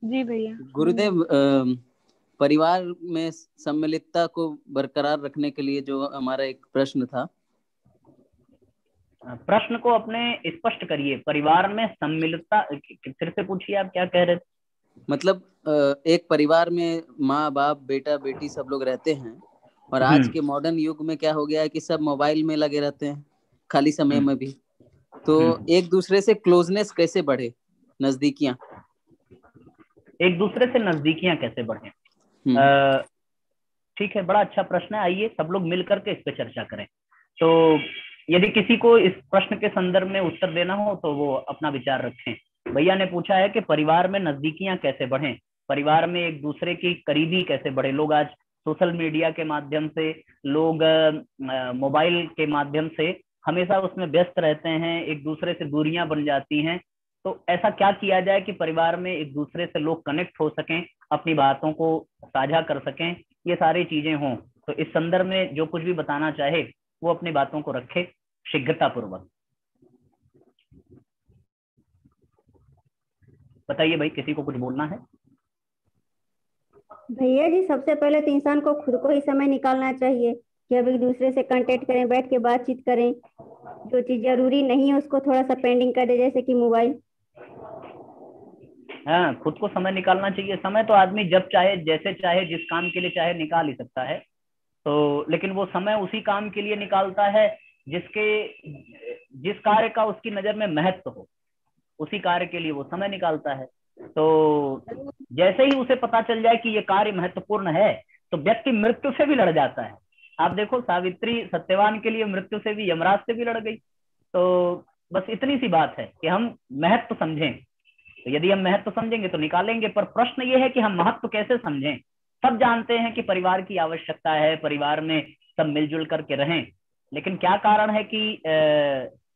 जी भैया। गुरुदेव, परिवार में सम्मिलितता को बरकरार रखने के लिए जो हमारा एक प्रश्न था। प्रश्न को अपने स्पष्ट करिए। परिवार में सम्मिलितता फिर से पूछिए, आप क्या कह रहे थे? मतलब एक परिवार में माँ बाप बेटा बेटी सब लोग रहते हैं, और आज के मॉडर्न युग में क्या हो गया है कि सब मोबाइल में लगे रहते हैं खाली समय में भी। तो एक दूसरे से क्लोजनेस कैसे बढ़े, नजदीकियां? एक दूसरे से नजदीकियां कैसे बढ़े? ठीक है, बड़ा अच्छा प्रश्न है। आइए सब लोग मिल करके इस पे चर्चा करें। तो यदि किसी को इस प्रश्न के संदर्भ में उत्तर देना हो तो वो अपना विचार रखें। भैया ने पूछा है कि परिवार में नजदीकियां कैसे बढ़ें, परिवार में एक दूसरे की करीबी कैसे बढ़े। लोग आज सोशल मीडिया के माध्यम से, लोग मोबाइल के माध्यम से हमेशा उसमें व्यस्त रहते हैं, एक दूसरे से दूरियां बन जाती हैं। तो ऐसा क्या किया जाए कि परिवार में एक दूसरे से लोग कनेक्ट हो सकें, अपनी बातों को साझा कर सकें, ये सारी चीजें हों। तो इस संदर्भ में जो कुछ भी बताना चाहे वो अपनी बातों को रखे शीघ्रता पूर्वक। बताइए भाई, किसी को कुछ बोलना है? भैया जी, सबसे पहले तो इंसान को खुद को ही समय निकालना चाहिए कि अब एक दूसरे से कांटेक्ट करें, बैठ के बातचीत करें। जो चीज जरूरी नहीं है उसको थोड़ा सा पेंडिंग कर दे, जैसे कि मोबाइल। हाँ, खुद को समय निकालना चाहिए। समय तो आदमी जब चाहे, जैसे चाहे, जिस काम के लिए चाहे निकाल ही सकता है। तो लेकिन वो समय उसी काम के लिए निकालता है जिस कार्य का उसकी नजर में महत्व हो, उसी कार्य के लिए वो समय निकालता है। तो जैसे ही उसे पता चल जाए कि ये कार्य महत्वपूर्ण है तो व्यक्ति मृत्यु से भी लड़ जाता है। आप देखो, सावित्री सत्यवान के लिए मृत्यु से भी, यमराज से भी लड़ गई। तो बस इतनी सी बात है कि हम महत्व समझें। तो यदि हम महत्व समझेंगे तो निकालेंगे, पर प्रश्न ये है कि हम महत्व कैसे समझें। सब जानते हैं कि परिवार की आवश्यकता है, परिवार में सब मिलजुल करके रहें, लेकिन क्या कारण है कि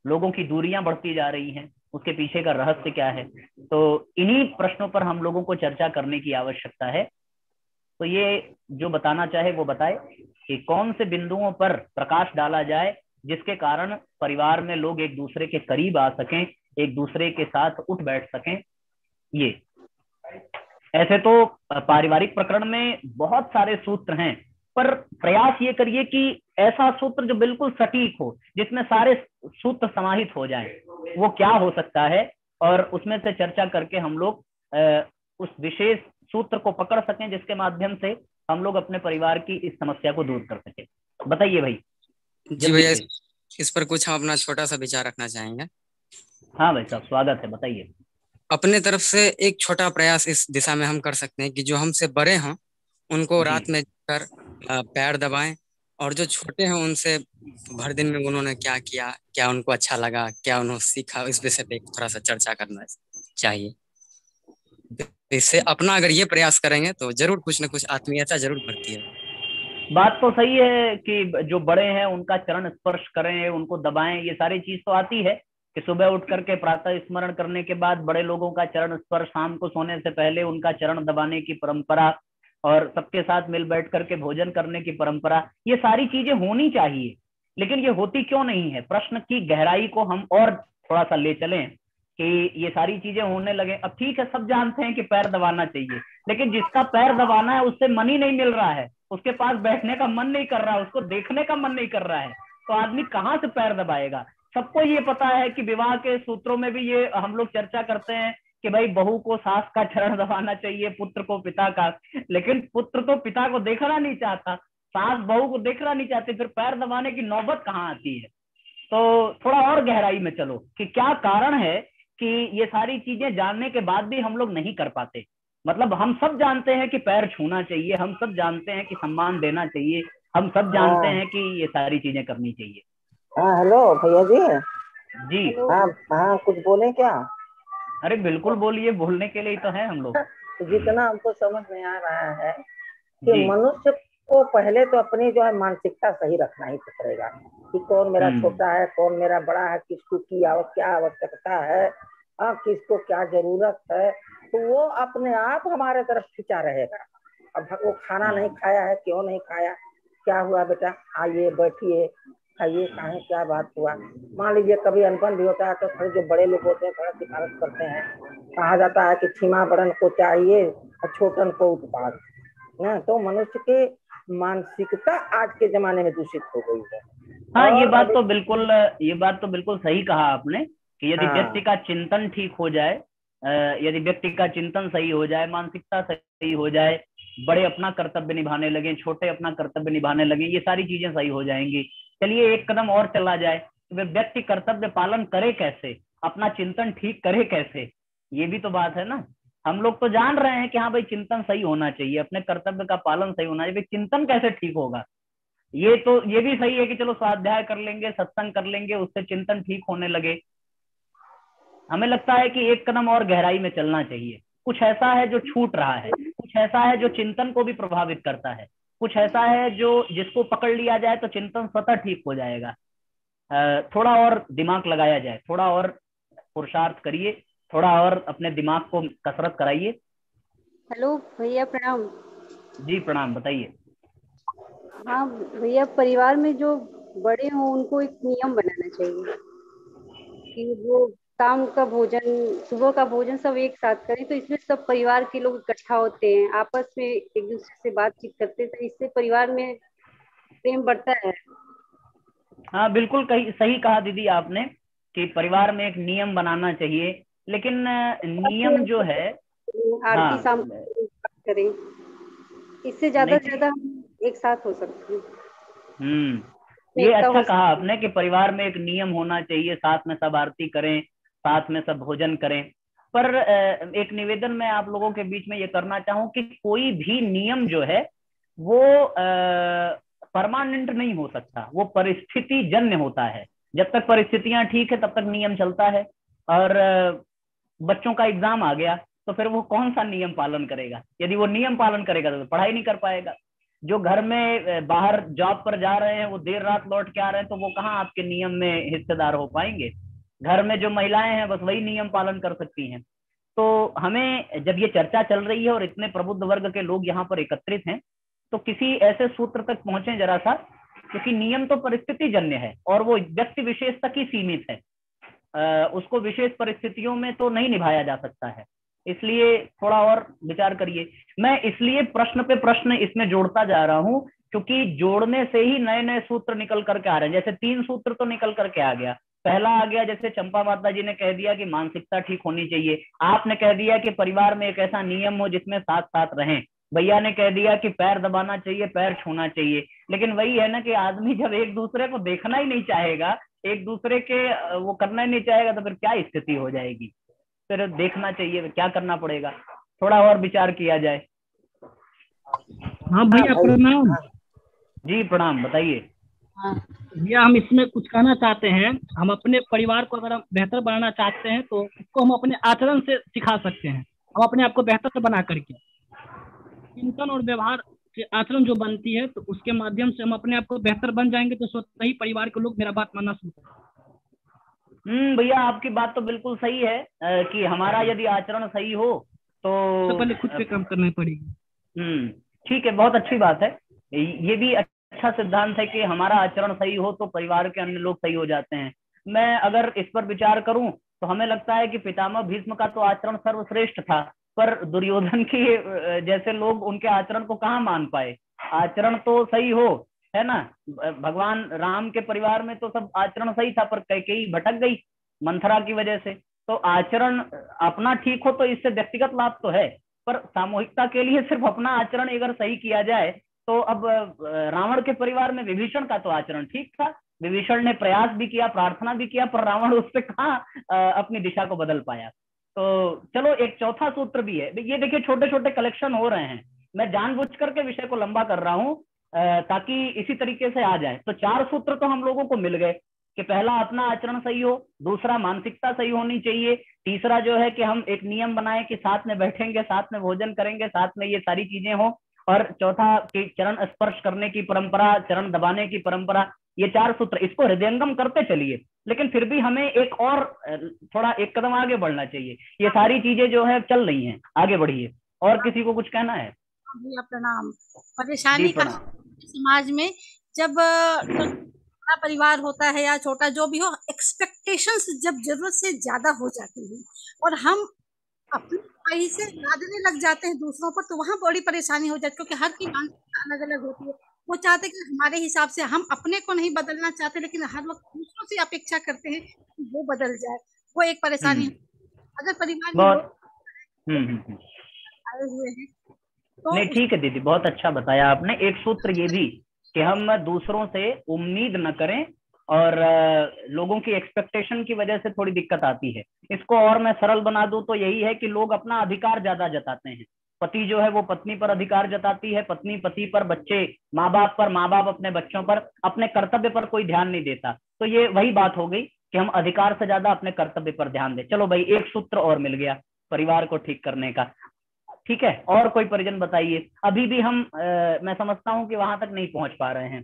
लोगों की दूरियां बढ़ती जा रही हैं, उसके पीछे का रहस्य क्या है? तो इन्हीं प्रश्नों पर हम लोगों को चर्चा करने की आवश्यकता है। तो ये जो बताना चाहे वो बताए कि कौन से बिंदुओं पर प्रकाश डाला जाए जिसके कारण परिवार में लोग एक दूसरे के करीब आ सकें, एक दूसरे के साथ उठ बैठ सकें। ये ऐसे तो पारिवारिक प्रकरण में बहुत सारे सूत्र हैं, पर प्रयास ये करिए कि ऐसा सूत्र जो बिल्कुल सटीक हो, जिसमें सारे सूत्र समाहित हो जाएं। वो क्या हो सकता है, और उसमें से चर्चा करके हम लोग उस विशेष सूत्र को पकड़ सकें जिसके माध्यम से हम लोग अपने परिवार की इस समस्या को दूर कर सकें। बताइए भाई। जी भैया, इस पर कुछ हम अपना छोटा सा विचार रखना चाहेंगे। हाँ भाई साहब, स्वागत है, बताइए। अपने तरफ से एक छोटा प्रयास इस दिशा में हम कर सकते हैं कि जो हमसे बड़े हैं उनको रात में कर पैर दबाएं, और जो छोटे हैं उनसे भर दिन में उन्होंने क्या किया, क्या उनको अच्छा लगा, क्या उन्होंने सीखा, इस विषय पे थोड़ा सा चर्चा करना चाहिए। इससे अपना अगर ये प्रयास करेंगे तो जरूर कुछ न कुछ आत्मीयता जरूर बढ़ती है। बात तो सही है कि जो बड़े हैं उनका चरण स्पर्श करें, उनको दबाएं, ये सारी चीज तो आती है कि सुबह उठ करके प्रातः स्मरण करने के बाद बड़े लोगों का चरण स्पर्श, शाम को सोने से पहले उनका चरण दबाने की परंपरा, और सबके साथ मिल बैठ करके भोजन करने की परंपरा, ये सारी चीजें होनी चाहिए। लेकिन ये होती क्यों नहीं है? प्रश्न की गहराई को हम और थोड़ा सा ले चलें कि ये सारी चीजें होने लगे। अब ठीक है, सब जानते हैं कि पैर दबाना चाहिए, लेकिन जिसका पैर दबाना है उससे मन ही नहीं मिल रहा है, उसके पास बैठने का मन नहीं कर रहा है, उसको देखने का मन नहीं कर रहा है, तो आदमी कहाँ से पैर दबाएगा? सबको ये पता है कि विवाह के सूत्रों में भी ये हम लोग चर्चा करते हैं कि भाई बहू को सास का चरण दबाना चाहिए, पुत्र को पिता का। लेकिन पुत्र तो पिता को देखना नहीं चाहता, सास बहू को देखना नहीं चाहती, फिर पैर दबाने की नौबत कहाँ आती है? तो थोड़ा और गहराई में चलो कि क्या कारण है कि ये सारी चीजें जानने के बाद भी हम लोग नहीं कर पाते। मतलब हम सब जानते हैं कि पैर छूना चाहिए, हम सब जानते हैं कि सम्मान देना चाहिए, हम सब जानते हैं कि ये सारी चीजें करनी चाहिए। हाँ, हेलो भैया जी। जी हाँ हाँ, कुछ बोले क्या? अरे बिल्कुल बोलिए, बोलने के लिए ही तो है हम लोग। जितना हमको समझ में आ रहा है कि मनुष्य को पहले तो अपनी जो है मानसिकता सही रखना ही पड़ेगा कि कौन मेरा छोटा है, कौन मेरा बड़ा है, किसको क्या आवश्यकता है, किसको क्या जरूरत है, तो वो अपने आप हमारे तरफ खिंचा रहेगा। अब वो खाना नहीं खाया है, क्यों नहीं खाया, क्या हुआ बेटा, आइए बैठिए, खाइए, खाएं, क्या बात हुआ। मान लीजिए कभी अनबन भी होता है तो थोड़े जो बड़े लोग होते हैं थोड़ा सिफारिश करते हैं, कहा जाता है कि क्षमा बड़न को चाहिए और छोटन को उत्पाद ना। तो मनुष्य के मानसिकता आज के जमाने में दूषित हो गई है। हाँ, और ये बात तो बिल्कुल सही कहा आपने कि यदि व्यक्ति का चिंतन ठीक हो जाए, यदि व्यक्ति का चिंतन सही हो जाए, मानसिकता सही हो जाए, बड़े अपना कर्तव्य निभाने लगे, छोटे अपना कर्तव्य निभाने लगे, ये सारी चीजें सही हो जाएंगी। चलिए एक कदम और चला जाए, तो व्यक्ति कर्तव्य पालन करे कैसे, अपना चिंतन ठीक करे कैसे, ये भी तो बात है ना। हम लोग तो जान रहे हैं कि हाँ भाई चिंतन सही होना चाहिए, अपने कर्तव्य का पालन सही होना चाहिए, चिंतन कैसे ठीक होगा। ये भी सही है कि चलो स्वाध्याय कर लेंगे, सत्संग कर लेंगे, उससे चिंतन ठीक होने लगे। हमें लगता है कि एक कदम और गहराई में चलना चाहिए, कुछ ऐसा है जो छूट रहा है, कुछ ऐसा है जो चिंतन को भी प्रभावित करता है, कुछ ऐसा है जो जिसको पकड़ लिया जाए तो चिंतन स्वतः ठीक हो जाएगा। थोड़ा और दिमाग लगाया जाए, थोड़ा और पुरुषार्थ करिए, थोड़ा और अपने दिमाग को कसरत कराइए। हेलो भैया, प्रणाम। जी प्रणाम, बताइए। हाँ भैया, परिवार में जो बड़े हों उनको एक नियम बनाना चाहिए कि वो शाम का भोजन, सुबह का भोजन सब एक साथ करें। तो इसमें सब परिवार के लोग इकट्ठा होते हैं, आपस में एक दूसरे से बातचीत करते हैं, तो इससे परिवार में प्रेम बढ़ता है। हाँ बिल्कुल सही कहा दीदी आपने कि परिवार में एक नियम बनाना चाहिए, लेकिन नियम जो है, आरती हाँ शाम को करें, इससे ज्यादा से ज्यादा हम एक साथ हो सकते हैं। ये अच्छा कहा आपने कि परिवार में एक नियम होना चाहिए, साथ में सब आरती करें, साथ में सब भोजन करें। पर एक निवेदन मैं आप लोगों के बीच में ये करना चाहूँ कि कोई भी नियम जो है वो परमानेंट नहीं हो सकता, वो परिस्थिति जन्य होता है। जब तक परिस्थितियां ठीक है तब तक नियम चलता है। और बच्चों का एग्जाम आ गया तो फिर वो कौन सा नियम पालन करेगा। यदि वो नियम पालन करेगा तो पढ़ाई नहीं कर पाएगा। जो घर में बाहर जॉब पर जा रहे हैं वो देर रात लौट के आ रहे हैं, तो वो कहाँ आपके नियम में हिस्सेदार हो पाएंगे। घर में जो महिलाएं हैं बस वही नियम पालन कर सकती हैं। तो हमें, जब ये चर्चा चल रही है और इतने प्रबुद्ध वर्ग के लोग यहाँ पर एकत्रित हैं, तो किसी ऐसे सूत्र तक पहुंचे जरा सा, क्योंकि नियम तो परिस्थिति जन्य है और वो व्यक्ति विशेष तक ही सीमित है, उसको विशेष परिस्थितियों में तो नहीं निभाया जा सकता है। इसलिए थोड़ा और विचार करिए। मैं इसलिए प्रश्न पे प्रश्न इसमें जोड़ता जा रहा हूँ क्योंकि जोड़ने से ही नए नए सूत्र निकल करके आ रहे हैं। जैसे 3 सूत्र तो निकल करके आ गया। पहला आ गया, जैसे चंपा माता जी ने कह दिया कि मानसिकता ठीक होनी चाहिए। आपने कह दिया कि परिवार में एक ऐसा नियम हो जिसमें साथ साथ रहें। भैया ने कह दिया कि पैर दबाना चाहिए, पैर छूना चाहिए। लेकिन वही है ना कि आदमी जब एक दूसरे को देखना ही नहीं चाहेगा, एक दूसरे के वो करना ही नहीं चाहेगा, तो फिर क्या स्थिति हो जाएगी। फिर देखना चाहिए, क्या करना पड़ेगा, थोड़ा और विचार किया जाए। हाँ भैया प्रणाम। जी प्रणाम, बताइए। भैया हम इसमें कुछ कहना चाहते हैं। हम अपने परिवार को अगर हम बेहतर बनाना चाहते हैं तो उसको हम अपने आचरण से सिखा सकते हैं। हम अपने आप को बेहतर बना करके चिंतन और व्यवहार से आचरण जो बनती है, तो उसके माध्यम से हम अपने आप को बेहतर बन जाएंगे, तो स्वतः ही परिवार के लोग मेरा बात मानना शुरू करेंगे। भैया आपकी बात तो बिल्कुल सही है कि हमारा यदि आचरण सही हो तो पहले खुद पे काम करना पड़ेगा। ठीक है, बहुत अच्छी बात है। ये भी अच्छा सिद्धांत है कि हमारा आचरण सही हो तो परिवार के अन्य लोग सही हो जाते हैं। मैं अगर इस पर विचार करूं तो हमें लगता है कि पितामह भीष्म का तो आचरण सर्वश्रेष्ठ था, पर दुर्योधन के जैसे लोग उनके आचरण को कहाँ मान पाए। आचरण तो सही हो, है ना। भगवान राम के परिवार में तो सब आचरण सही था, पर कैकेयी भटक गई मंथरा की वजह से। तो आचरण अपना ठीक हो तो इससे व्यक्तिगत लाभ तो है, पर सामूहिकता के लिए सिर्फ अपना आचरण अगर सही किया जाए तो अब रावण के परिवार में विभीषण का तो आचरण ठीक था। विभीषण ने प्रयास भी किया, प्रार्थना भी किया, पर रावण उससे कहाँ अपनी दिशा को बदल पाया। तो चलो एक चौथा सूत्र भी है। ये देखिए छोटे छोटे कलेक्शन हो रहे हैं। मैं जानबूझ करके विषय को लंबा कर रहा हूँ ताकि इसी तरीके से आ जाए। तो 4 सूत्र तो हम लोगों को मिल गए कि पहला अपना आचरण सही हो, दूसरा मानसिकता सही होनी चाहिए, तीसरा जो है कि हम एक नियम बनाए कि साथ में बैठेंगे, साथ में भोजन करेंगे, साथ में ये सारी चीजें हो, और चौथा कि चरण स्पर्श करने की परंपरा, चरण दबाने की परंपरा। ये 4 सूत्र, इसको हृदयंगम करते चलिए। लेकिन फिर भी हमें एक और थोड़ा एक कदम आगे बढ़ना चाहिए। ये सारी चीजें जो है चल रही हैं, आगे बढ़िए। और किसी को कुछ कहना है? भैया प्रणाम। परेशानी का समाज में जब बड़ा परिवार होता है या छोटा, जो भी हो, एक्सपेक्टेशंस जब जरूरत से ज्यादा हो जाती है और हम अपने पैसे लादने लग जाते हैं दूसरों पर, तो वहां बड़ी परेशानी हो जाती है, क्योंकि हर की मानसिकता अलग अलग होती है। वो चाहते हैं कि हमारे हिसाब से, हम अपने को नहीं बदलना चाहते, लेकिन हर वक्त दूसरों से अपेक्षा करते हैं कि वो बदल जाए। वो एक परेशानी हम्म, अगर परिवार में लोग बहुत आए हुए हैं तो नहीं, ठीक है दीदी, बहुत अच्छा बताया आपने। एक सूत्र ये भी कि हम दूसरों से उम्मीद न करें, और लोगों की एक्सपेक्टेशन की वजह से थोड़ी दिक्कत आती है। इसको और मैं सरल बना दूं तो यही है कि लोग अपना अधिकार ज्यादा जताते हैं। पति जो है वो पत्नी पर अधिकार जताती है, पत्नी पति पर, बच्चे माँ बाप पर, माँ बाप अपने बच्चों पर, अपने कर्तव्य पर कोई ध्यान नहीं देता। तो ये वही बात हो गई कि हम अधिकार से ज्यादा अपने कर्तव्य पर ध्यान दें। चलो भाई, एक सूत्र और मिल गया परिवार को ठीक करने का। ठीक है, और कोई परिजन बताइए। अभी भी हम मैं समझता हूँ कि वहां तक नहीं पहुंच पा रहे हैं,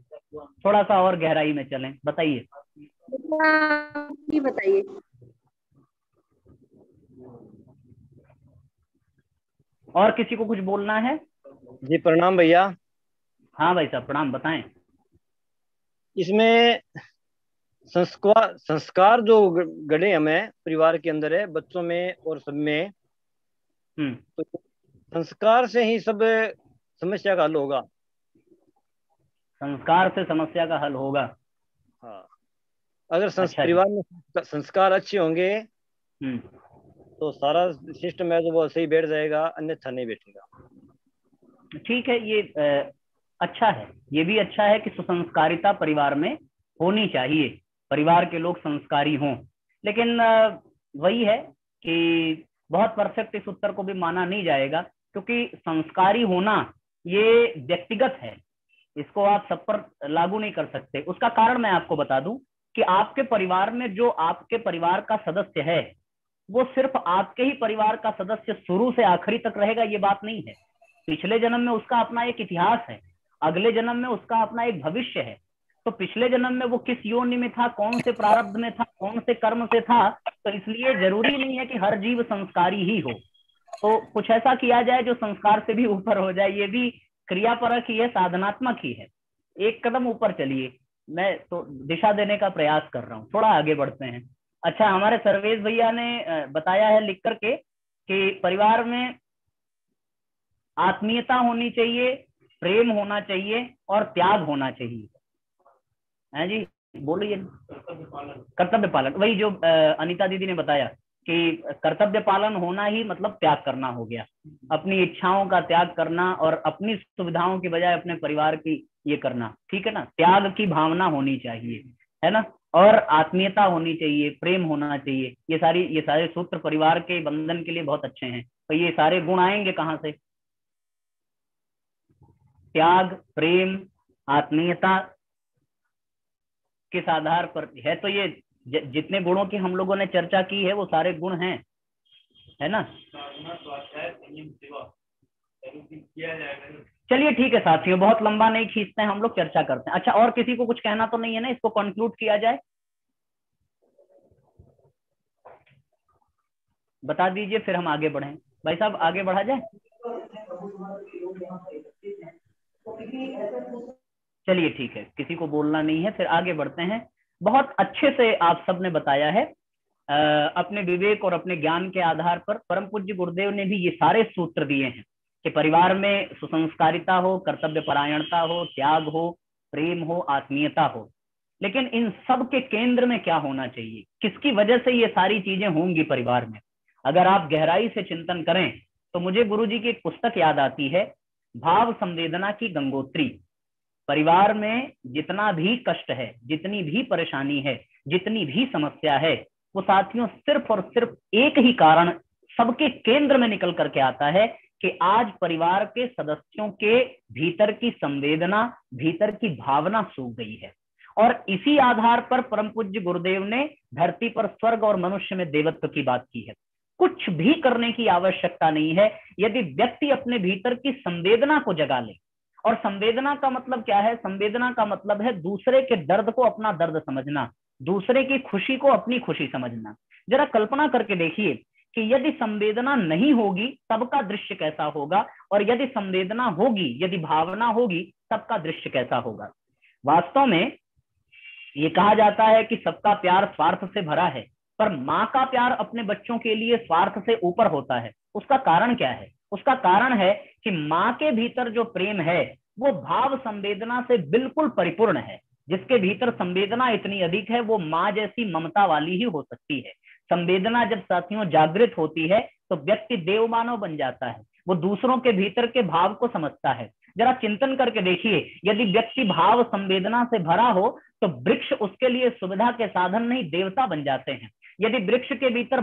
थोड़ा सा और गहराई में चलें, बताइए। ये बताइए। और किसी को कुछ बोलना है? जी प्रणाम भैया। हाँ भाई साहब, प्रणाम, बताएं। इसमें संस्कार संस्कार जो गढ़े हमें परिवार के अंदर है, बच्चों में और सब में, तो संस्कार से ही सब समस्या का हल होगा। संस्कार से समस्या का हल होगा। हाँ, अगर अच्छा परिवार में संस्कार अच्छे होंगे तो सारा सिस्टम है जो वो सही बैठ जाएगा, अन्यथा नहीं बैठेगा। ठीक है, ये अच्छा है, ये भी अच्छा है कि सुसंस्कारिता परिवार में होनी चाहिए, परिवार के लोग संस्कारी हों। लेकिन वही है कि बहुत परफेक्ट इस उत्तर को भी माना नहीं जाएगा, क्योंकि संस्कारी होना ये व्यक्तिगत है, इसको आप सब पर लागू नहीं कर सकते। उसका कारण मैं आपको बता दूं कि आपके परिवार में जो आपके परिवार का सदस्य है, वो सिर्फ आपके ही परिवार का सदस्य शुरू से आखिरी तक रहेगा, ये बात नहीं है। पिछले जन्म में उसका अपना एक इतिहास है, अगले जन्म में उसका अपना एक भविष्य है। तो पिछले जन्म में वो किस योनि में था, कौन से प्रारब्ध में था, कौन से कर्म से था, तो इसलिए जरूरी नहीं है कि हर जीव संस्कारी ही हो। तो कुछ ऐसा किया जाए जो संस्कार से भी ऊपर हो जाए, ये भी क्रियापरक ही है, साधनात्मक ही है। एक कदम ऊपर चलिए, मैं तो दिशा देने का प्रयास कर रहा हूँ, थोड़ा आगे बढ़ते हैं। अच्छा, हमारे सर्वेश भैया ने बताया है लिख करके कि परिवार में आत्मीयता होनी चाहिए, प्रेम होना चाहिए और त्याग होना चाहिए। है जी, बोलिए। कर्तव्य पालन, वही जो अनीता दीदी ने बताया कि कर्तव्य पालन होना ही मतलब त्याग करना हो गया, अपनी इच्छाओं का त्याग करना और अपनी सुविधाओं की बजाय अपने परिवार की ये करना। ठीक है ना, त्याग की भावना होनी चाहिए, है ना, और आत्मीयता होनी चाहिए, प्रेम होना चाहिए। ये सारे सूत्र परिवार के बंधन के लिए बहुत अच्छे हैं। तो ये सारे गुण आएंगे कहाँ से? त्याग, प्रेम, आत्मीयता किस आधार पर है? तो ये जितने गुणों की हम लोगों ने चर्चा की है वो सारे गुण हैं, है ना। चलिए ठीक है साथियों, बहुत लंबा नहीं खींचते हैं हम लोग, चर्चा करते हैं। अच्छा, और किसी को कुछ कहना तो नहीं है ना, इसको कंक्लूड किया जाए? बता दीजिए, फिर हम आगे बढ़ें। भाई साहब, आगे बढ़ा जाए? चलिए ठीक है, किसी को बोलना नहीं है, फिर आगे बढ़ते हैं। बहुत अच्छे से आप सबने बताया है, अपने विवेक और अपने ज्ञान के आधार पर परम पूज्य गुरुदेव ने भी ये सारे सूत्र दिए हैं कि परिवार में सुसंस्कारिता हो, कर्तव्य परायणता हो, त्याग हो, प्रेम हो, आत्मीयता हो। लेकिन इन सब के केंद्र में क्या होना चाहिए, किसकी वजह से ये सारी चीजें होंगी परिवार में? अगर आप गहराई से चिंतन करें तो मुझे गुरुजी की एक पुस्तक याद आती है, भाव संवेदना की गंगोत्री। परिवार में जितना भी कष्ट है, जितनी भी परेशानी है, जितनी भी समस्या है, वो साथियों सिर्फ और सिर्फ एक ही कारण सबके केंद्र में निकल करके आता है कि आज परिवार के सदस्यों के भीतर की संवेदना, भीतर की भावना सूख गई है। और इसी आधार पर परम पूज्य गुरुदेव ने धरती पर स्वर्ग और मनुष्य में देवत्व की बात की है। कुछ भी करने की आवश्यकता नहीं है यदि व्यक्ति अपने भीतर की संवेदना को जगा ले। और संवेदना का मतलब क्या है? संवेदना का मतलब है दूसरे के दर्द को अपना दर्द समझना, दूसरे की खुशी को अपनी खुशी समझना। जरा कल्पना करके देखिए कि यदि संवेदना नहीं होगी तब का दृश्य कैसा होगा, और यदि संवेदना होगी, यदि भावना होगी, तब का दृश्य कैसा होगा। वास्तव में ये कहा जाता है कि सबका प्यार स्वार्थ से भरा है, पर माँ का प्यार अपने बच्चों के लिए स्वार्थ से ऊपर होता है। उसका कारण क्या है? उसका कारण है कि माँ के भीतर जो प्रेम है वो भाव संवेदना से बिल्कुल परिपूर्ण है। जिसके भीतर संवेदना इतनी अधिक है वो माँ जैसी ममता वाली ही हो सकती है। संवेदना जब साथियों जागृत होती है तो व्यक्ति देव मानव बन जाता है, वो दूसरों के भीतर के भाव को समझता है। जरा चिंतन करके देखिए, यदि व्यक्ति भाव संवेदना से भरा हो तो वृक्ष उसके लिए सुविधा के साधन नहीं, देवता बन जाते हैं। यदि वृक्ष के भीतर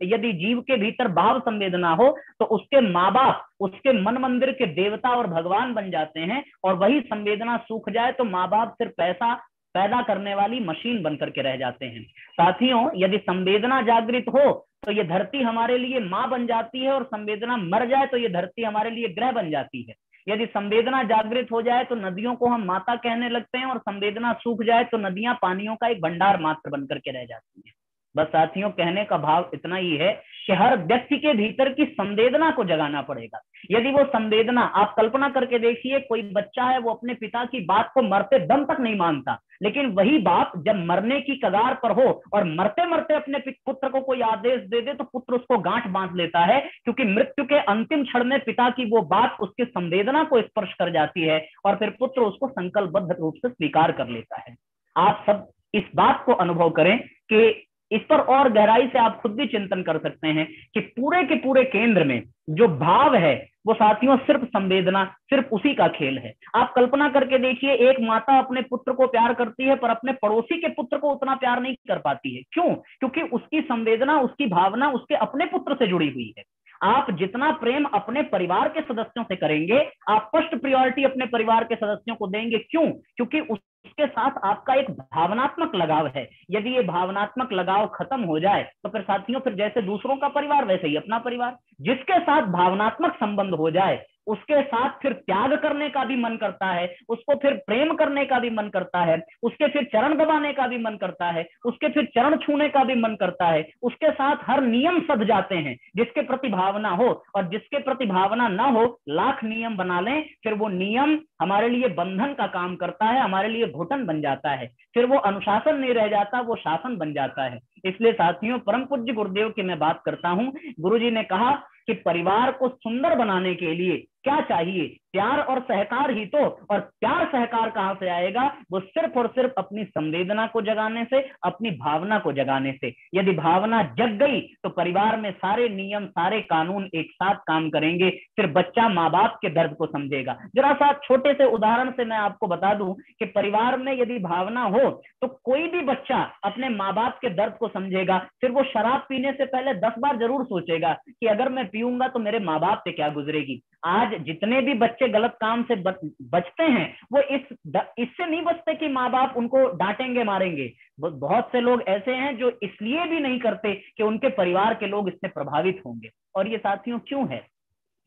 यदि जीव के भीतर भाव संवेदना हो तो उसके माँ बाप उसके मन मंदिर के देवता और भगवान बन जाते हैं। और वही संवेदना सूख जाए तो माँ बाप सिर्फ पैसा पैदा करने वाली मशीन बनकर के रह जाते हैं। साथियों, यदि संवेदना जागृत हो तो ये धरती हमारे लिए माँ बन जाती है, और संवेदना मर जाए तो ये धरती हमारे लिए ग्रह बन जाती है। यदि संवेदना जागृत हो जाए तो नदियों को हम माता कहने लगते हैं, और संवेदना सूख जाए तो नदियां पानियों का एक भंडार मात्र बनकर के रह जाती हैं। बस साथियों, कहने का भाव इतना ही है कि हर व्यक्ति के भीतर की संवेदना को जगाना पड़ेगा। यदि वो संवेदना, आप कल्पना करके देखिए, कोई बच्चा है वो अपने पिता की बात को मरते दम तक नहीं मानता, लेकिन वही बाप जब मरने की कगार पर हो और मरते मरते अपने पुत्र को कोई आदेश दे दे तो पुत्र उसको गांठ बांध लेता है, क्योंकि मृत्यु के अंतिम क्षण में पिता की वो बात उसकी संवेदना को स्पर्श कर जाती है और फिर पुत्र उसको संकल्पबद्ध रूप से स्वीकार कर लेता है। आप सब इस बात को अनुभव करें कि इस पर और गहराई से आप खुद भी चिंतन कर सकते हैं कि पूरे के पूरे केंद्र में जो भाव है वो साथियों सिर्फ संवेदना, सिर्फ उसी का खेल है। आप कल्पना करके देखिए, एक माता अपने पुत्र को प्यार करती है पर अपने पड़ोसी के पुत्र को उतना प्यार नहीं कर पाती है। क्यों? क्योंकि उसकी संवेदना, उसकी भावना उसके अपने पुत्र से जुड़ी हुई है। आप जितना प्रेम अपने परिवार के सदस्यों से करेंगे, आप फर्स्ट प्रायोरिटी अपने परिवार के सदस्यों को देंगे। क्यों? क्योंकि उसके साथ आपका एक भावनात्मक लगाव है। यदि ये भावनात्मक लगाव खत्म हो जाए तो फिर साथियों, फिर जैसे दूसरों का परिवार वैसे ही अपना परिवार। जिसके साथ भावनात्मक संबंध हो जाए उसके साथ फिर त्याग करने का भी मन करता है, उसको फिर प्रेम करने का भी मन करता है, उसके फिर चरण दबाने का भी मन करता है, उसके फिर चरण छूने का भी मन करता है। उसके साथ हर नियम सध जाते हैं जिसके प्रति भावना हो, और जिसके प्रति भावना ना हो लाख नियम बना लें, फिर वो नियम हमारे लिए बंधन का काम करता है, हमारे लिए घुटन बन जाता है। फिर वो अनुशासन नहीं रह जाता, वो शासन बन जाता है। इसलिए साथियों, परम पूज्य गुरुदेव की मैं बात करता हूं। गुरुजी ने कहा कि परिवार को सुंदर बनाने के लिए क्या चाहिए? प्यार और सहकार ही तो। और प्यार सहकार कहां से आएगा? वो सिर्फ और सिर्फ अपनी संवेदना को जगाने से, अपनी भावना को जगाने से। यदि भावना जग गई तो परिवार में सारे नियम, सारे कानून एक साथ काम करेंगे। फिर बच्चा माँ बाप के दर्द को समझेगा। जरा सा छोटे से उदाहरण से मैं आपको बता दूं कि परिवार में यदि भावना हो तो कोई भी बच्चा अपने माँ बाप के दर्द को समझेगा। फिर वो शराब पीने से पहले 10 बार जरूर सोचेगा कि अगर मैं पीऊंगा तो मेरे माँ बाप पे क्या गुजरेगी। आज जितने भी बच्चे गलत काम से बचते हैं वो इससे नहीं बचते कि माँ बाप उनको डांटेंगे मारेंगे। बहुत से लोग ऐसे हैं जो इसलिए भी नहीं करते कि उनके परिवार के लोग इससे प्रभावित होंगे। और ये साथियों क्यों है?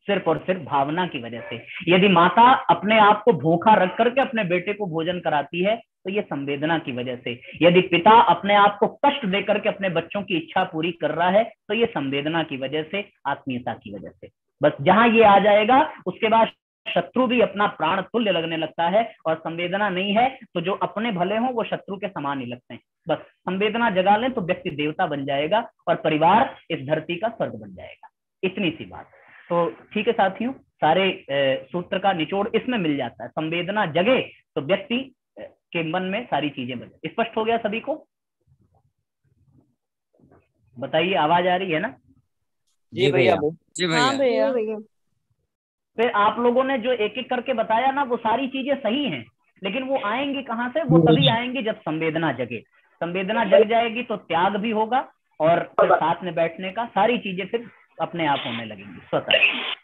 सिर्फ और सिर्फ भावना की वजह से। यदि माता अपने आप को भूखा रख करके अपने बेटे को भोजन कराती है तो ये संवेदना की वजह से। यदि पिता अपने आप को कष्ट देकर के अपने बच्चों की इच्छा पूरी कर रहा है तो ये संवेदना की वजह से, आत्मीयता की वजह से। बस जहां ये आ जाएगा उसके बाद शत्रु भी अपना प्राण तुल्य लगने लगता है। और संवेदना नहीं है तो जो अपने भले हों वो शत्रु के समान ही लगते हैं। बस संवेदना जगा लें तो व्यक्ति देवता बन जाएगा और परिवार इस धरती का स्वर्ग बन जाएगा। इतनी सी बात। तो ठीक है साथियों, सारे सूत्र का निचोड़ इसमें मिल जाता है। संवेदना जगे तो व्यक्ति के मन में सारी चीजें बने। स्पष्ट हो गया सभी को? बताइए, आवाज आ रही है ना? जी भैया। जी भैया। फिर आप लोगों ने जो एक एक करके बताया ना वो सारी चीजें सही हैं, लेकिन वो आएंगी कहाँ से? वो तभी आएंगी जब संवेदना जगे। संवेदना जग जाएगी तो त्याग भी होगा और फिर साथ में बैठने का सारी चीजें फिर अपने आप होने लगेंगी स्वतः।